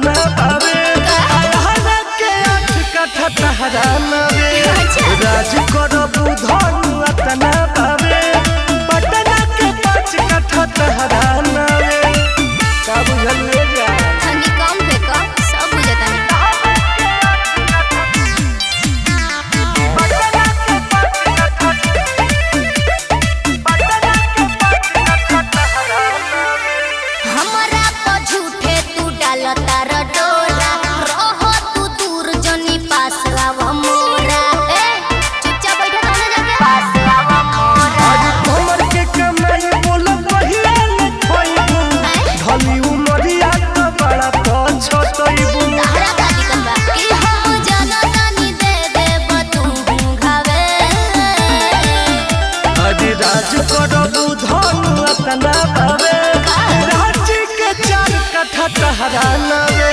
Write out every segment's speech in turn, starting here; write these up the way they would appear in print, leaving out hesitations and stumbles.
अतना पावे आहारा के 8 कट्ठा तहरा नवे राज करबू धन अतना पावे पटना के 5 कट्ठा तहरा नवे का बुझल ले जा ठंडी कम पे का सब बुझता नहीं। हमारा तो झूठे तू डालता रडोरा रहो तू दूर जनी पास आवा मोरा ए चुपचाप बैठा रहना जाके पास आवा मोरा आज कमर के कमाई बोल पहिया ले खोइबू ढली उमरिया तो बड़ा पछतइबू तारा का दिक्कत बा कि हम जाना तानी दे देब तू घावे अरे राज करबू धन अतना पावे राज के 4 कट्ठा तहरा नवे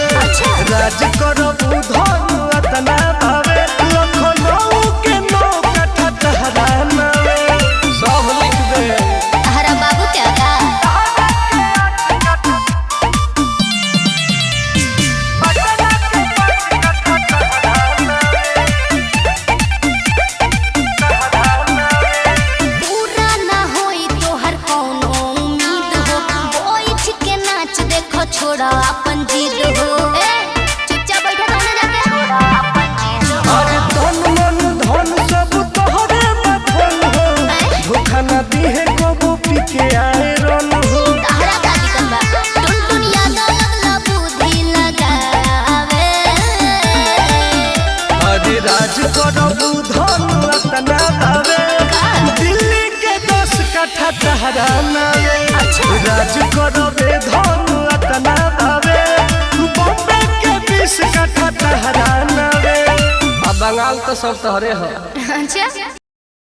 राज करबू धन अतना पावे लखनऊ के 9 कट्ठा तहरा नवे सब लिख दे तारा बाबू क्या का पूरा ना होई तोहर कौनो उम्मीद हो बैठ के नाच देखो छोड़ा अपन जिद हो ए चुपचाप बैठा रहना जाके छोड़ा अपन जिद हो अरे धन मन धन सब तोहरे बखल हो धोखा न दिहे कबो पी के आए रन हो तारा का दिक्कत बा टुन टुन याद लगला बुद्धि लगावे अरे राज करबू धन अतना पावे दिल्ली के 10 कट्ठा तहरा नवे राज करबे धन अतना पावे बॉम्बे के 20 कट्ठा तहरा नवे अब बंगाल तो सब तोहरे हो अच्छा